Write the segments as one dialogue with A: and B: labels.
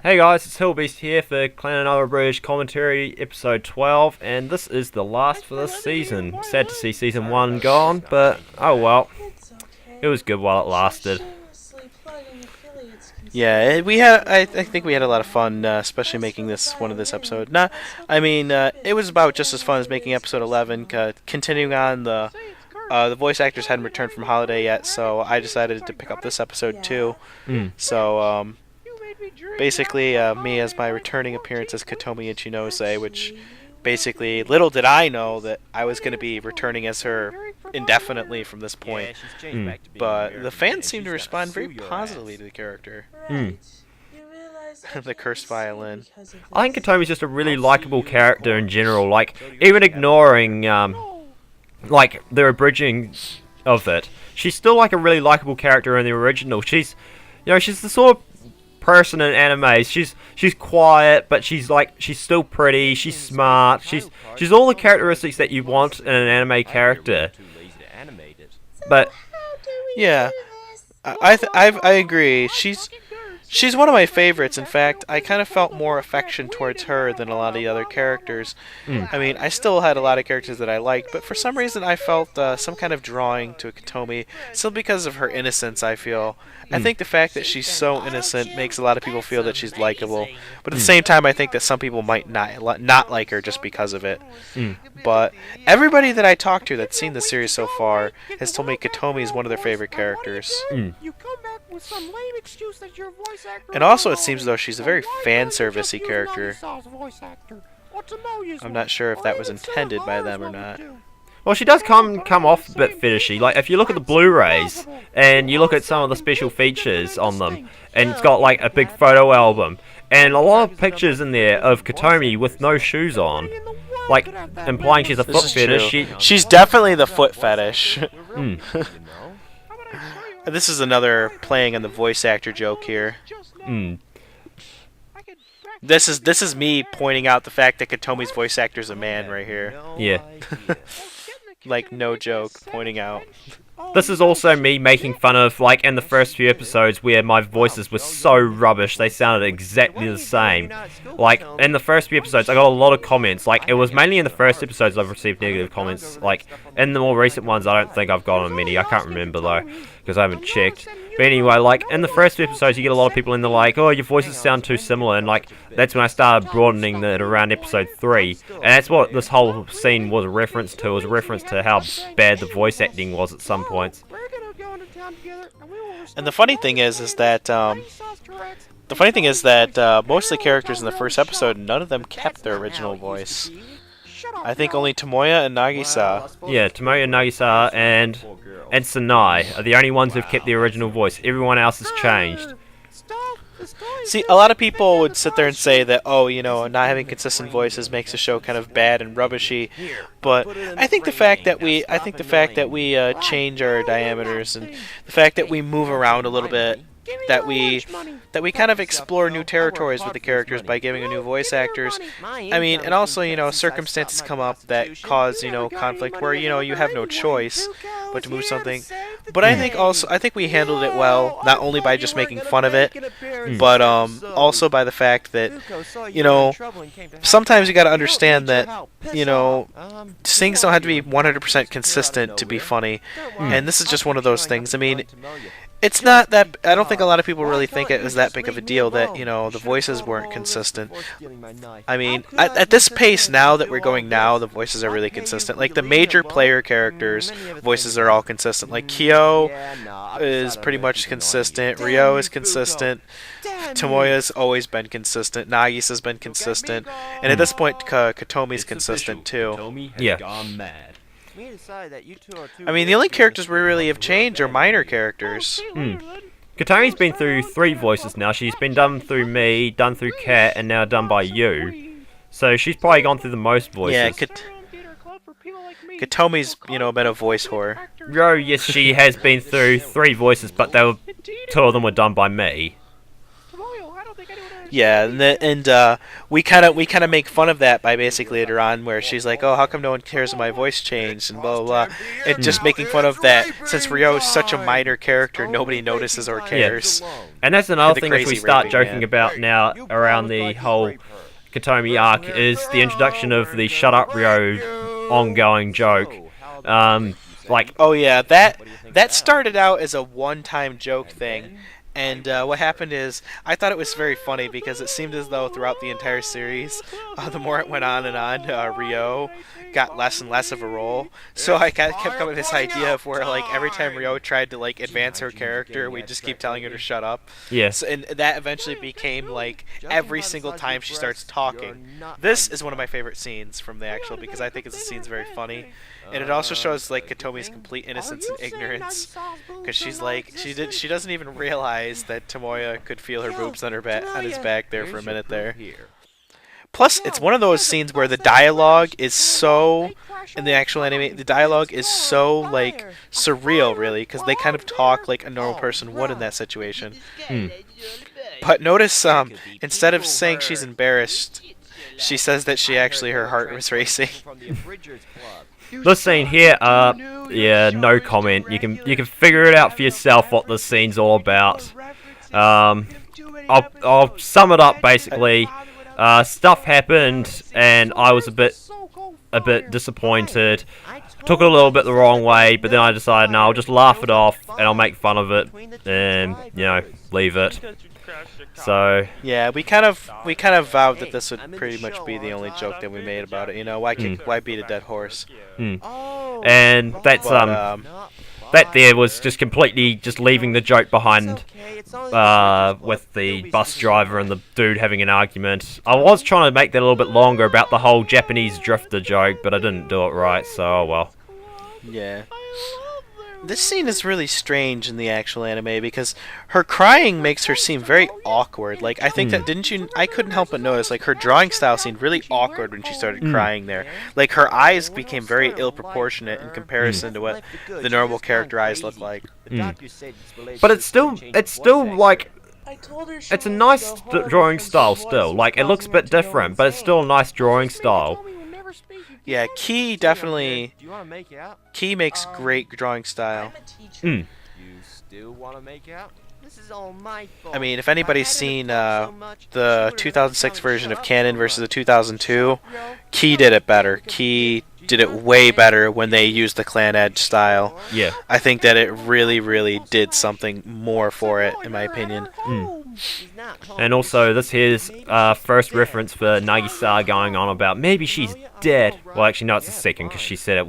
A: Hey guys, it's Hillbeast here for Clannad Another Abridged commentary, episode 12, and this is the last for this season. Sad to see season 1 gone, but oh well. It was good while it lasted.
B: Yeah, we had. I think we had a lot of fun, especially making this this episode. It was about just as fun as making episode 11. Continuing on, the voice actors hadn't returned from holiday yet, so I decided to pick up this episode too. So basically, me as my returning appearance as Kotomi and Chinose, which basically little did I know that I was going to be returning as her indefinitely from this point. But the fans seem to respond very positively to the character. The cursed violin.
A: I think Kotomi's just a really likable character in general. Like, even ignoring like the abridging of it, she's still like a really likable character in the original. She's the sort of person in anime. She's quiet, but she's still pretty. She's smart. She's all the characteristics that you want in an anime character. But
B: yeah, I agree. She's one of my favorites. In fact, I kind of felt more affection towards her than a lot of the other characters. I mean, I still had a lot of characters that I liked, but for some reason I felt some kind of drawing to Kotomi, still because of her innocence, I feel. I think the fact that she's so innocent makes a lot of people feel that she's likable, but at the same time I think that some people might not like her just because of it. But everybody that I talked to that's seen the series so far has told me Kotomi is one of their favorite characters. And also it seems as though she's a very fan-servicey character. I'm not sure if that was intended by them or not.
A: well, she does come off a bit fetishy. Like, if you look at the Blu-rays and you look at some of the special features on them, and it's got like a big photo album and a lot of pictures in there of Kotomi with no shoes on, like implying she's a foot fetish.
B: She's definitely the foot fetish. This is another playing on the voice actor joke here. This is me pointing out the fact that Kotomi's voice actor is a man right here.
A: Yeah.
B: Like, no joke, pointing out.
A: This is also me making fun of, like, in the first few episodes where my voices were so rubbish, they sounded exactly the same. Like, in the first few episodes, I got a lot of comments. Like, it was mainly in the first episodes I've received negative comments. Like, in the more recent ones, I don't think I've gotten many. I can't remember, though, because I haven't checked. But anyway, like, in the first few episodes, you get a lot of people in there like, oh, your voices sound too similar, and, like, that's when I started broadening it around episode 3. And that's what this whole scene was a reference to. It was a reference to how bad the voice acting was at some points.
B: And the funny thing is that most of the characters in the first episode, none of them kept their original voice. I think only Tomoya and Nagisa.
A: Yeah, Tomoya, Nagisa, and Sanai are the only ones who've kept the original voice. Everyone else has changed.
B: See, a lot of people would sit there and say that, oh, not having consistent voices makes the show kind of bad and rubbishy. But I think the fact that we change our diameters and the fact that we move around a little bit, that we kind of explore new territories with the characters by giving a new voice actors. I mean, and also, circumstances come up that cause, conflict where, you have no choice but to move something. But I think we handled it well, not only by just making fun of it, but also by the fact that, sometimes you got to understand that, things don't have to be 100% consistent to be funny. And this is just one of those things. I mean, it's not that. I don't think a lot of people really think it was that big of a deal that the voices weren't consistent. I mean, at this pace now that we're going now, the voices are really consistent. Like the major player characters' voices are all consistent. Like Kyo is pretty much consistent. Ryo is consistent. Tomoya's always been consistent. Nagisa's been consistent, and at this point, Kotomi's consistent too.
A: Yeah.
B: I mean, the only characters we really have changed are minor characters.
A: Kotomi's been through 3 voices now. She's been done through me, done through Kat, and now done by you. So she's probably gone through the most voices.
B: Yeah, Kotomi's, been a voice whore.
A: Oh, yes, she has been through 3 voices, but 2 of them were done by me.
B: Yeah, we kind of make fun of that by basically later on where she's like, "Oh, how come no one cares if my voice changed?" and blah blah blah. And just making fun of that since Ryo is such a minor character, nobody notices or cares.
A: And that's another thing if we
B: crazy
A: start
B: raping
A: joking
B: man.
A: about now around the whole Kotomi arc is the introduction of the "Shut Up, Ryo" ongoing joke. Like,
B: Oh yeah, that started out as a one-time joke thing. And what happened is, I thought it was very funny because it seemed as though throughout the entire series, the more it went on and on, Ryo got less and less of a role. So I kept coming with this idea of where like every time Ryo tried to like advance her character, we just keep telling her to shut up.
A: yeah.
B: So, and that eventually became like every single time she starts talking. This is one of my favorite scenes from the actual because I think the scene's very funny. And it also shows like Kotomi's complete innocence and ignorance, because she's like she doesn't even realize that Tomoya could feel her boobs on his back there for a minute there. Plus, it's one of those scenes where the dialogue is so in the actual anime. The dialogue is so like surreal, really, because they kind of talk like a normal person would in that situation. But notice, instead of saying she's embarrassed, she says that her heart was racing.
A: This scene here, yeah, no comment. You can figure it out for yourself what this scene's all about. I'll sum it up basically. Stuff happened, and I was a bit disappointed. Took it a little bit the wrong way, but then I decided, no, I'll just laugh it off, and I'll make fun of it, and leave it. So
B: yeah, we kind of vowed that this would pretty much be the only joke that we made about it. Why beat a dead horse?
A: And that's that there was just completely just leaving the joke behind with the bus driver and the dude having an argument. I was trying to make that a little bit longer about the whole Japanese drifter joke, but I didn't do it right, so oh well.
B: Yeah. This scene is really strange in the actual anime because her crying makes her seem very awkward. Like, I think that, didn't you? I couldn't help but notice, like, her drawing style seemed really awkward when she started crying there. Like, her eyes became very ill-proportionate in comparison to what the normal character eyes look like.
A: But it's still like, it's a nice drawing style still. Like, it looks a bit different, but it's still a nice drawing style.
B: Yeah, Key makes great drawing style. I mean, if anybody's seen the 2006 version of Canon versus the 2002, Key did it better. Key did it way better when they used the Clannad style.
A: Yeah.
B: I think that it really, really did something more for it, in my opinion.
A: And also, this here's first reference for Nagisa going on about maybe she's dead. Well, actually, no, it's the second, because she said it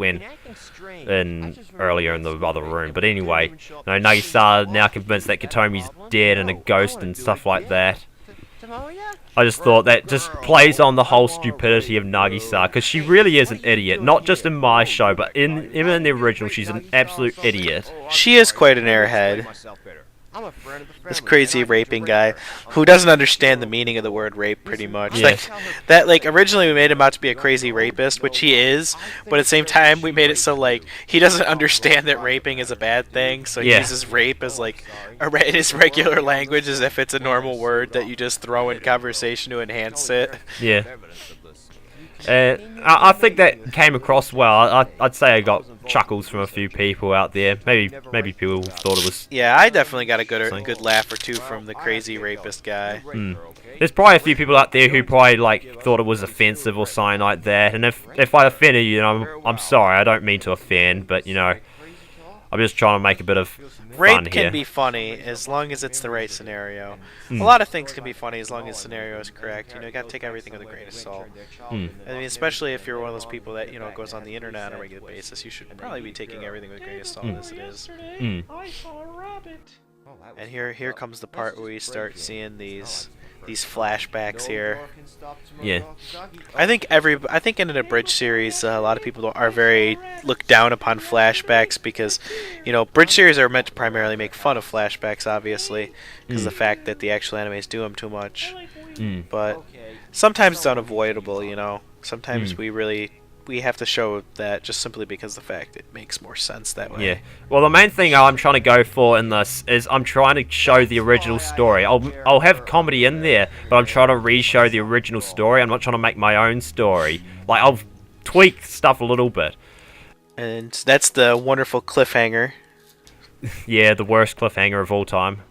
A: earlier in the other room. But anyway, Nagisa now convinced that Kotomi's dead and a ghost and stuff like that. I just thought that just plays on the whole stupidity of Nagisa, because she really is an idiot. Not just in my show, but even in the original, she's an absolute idiot.
B: She is quite an airhead. This crazy raping guy who doesn't understand the meaning of the word rape, pretty much.
A: Yeah.
B: Like originally we made him out to be a crazy rapist, which he is, but at the same time we made it so like he doesn't understand that raping is a bad thing, so he uses rape as like in his regular language as if it's a normal word that you just throw in conversation to enhance it.
A: Yeah. I think that came across well. I'd say I got chuckles from a few people out there. Maybe people thought it was...
B: Yeah, I definitely got a good laugh or two from the crazy rapist guy.
A: There's probably a few people out there who probably like thought it was offensive or something like that. And if I offended you, I'm sorry. I don't mean to offend, but I'm just trying to make a bit of fun
B: Rape can
A: here.
B: be funny as long as it's the right scenario. A lot of things can be funny as long as the scenario is correct. You gotta take everything with a grain of salt. I mean, especially if you're one of those people that goes on the internet on a regular basis, you should probably be taking everything with a grain of salt as it is. And here comes the part where we start seeing these flashbacks here.
A: Yeah.
B: I think in an abridged series, a lot of people are very look down upon flashbacks because, bridge series are meant to primarily make fun of flashbacks, obviously, because of the fact that the actual animes do them too much. But sometimes it's unavoidable, Sometimes we really we have to show that just simply because of the fact it makes more sense that way.
A: Yeah. Well, the main thing I'm trying to go for in this is I'm trying to show the original story. I'll have comedy in there, but I'm trying to re-show the original story. I'm not trying to make my own story. Like, I'll tweak stuff a little bit.
B: And that's the wonderful cliffhanger.
A: Yeah, the worst cliffhanger of all time.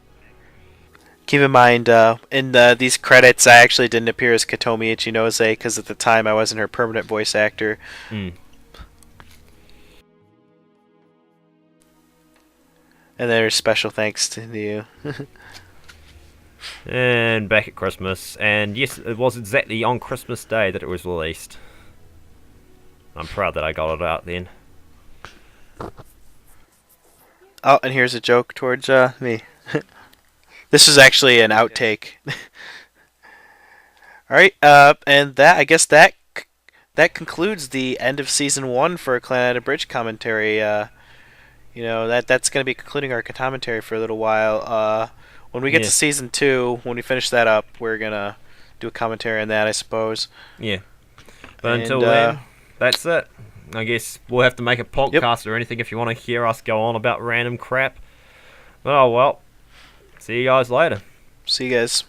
B: Keep in mind, in these credits, I actually didn't appear as Kotomi Ichinose because at the time I wasn't her permanent voice actor.
A: Mm.
B: And there's special thanks to you.
A: And back at Christmas, and yes, it was exactly on Christmas Day that it was released. I'm proud that I got it out then.
B: Oh, and here's a joke towards me. This is actually an outtake. Alright, and I guess that concludes the end of Season 1 for Clannad Abridged commentary. That's going to be concluding our commentary for a little while. When we get to Season 2, when we finish that up, we're going to do a commentary on that, I suppose.
A: Yeah. But until then, that's it. I guess we'll have to make a podcast or anything if you want to hear us go on about random crap. Oh, well. See you guys later.
B: See you guys.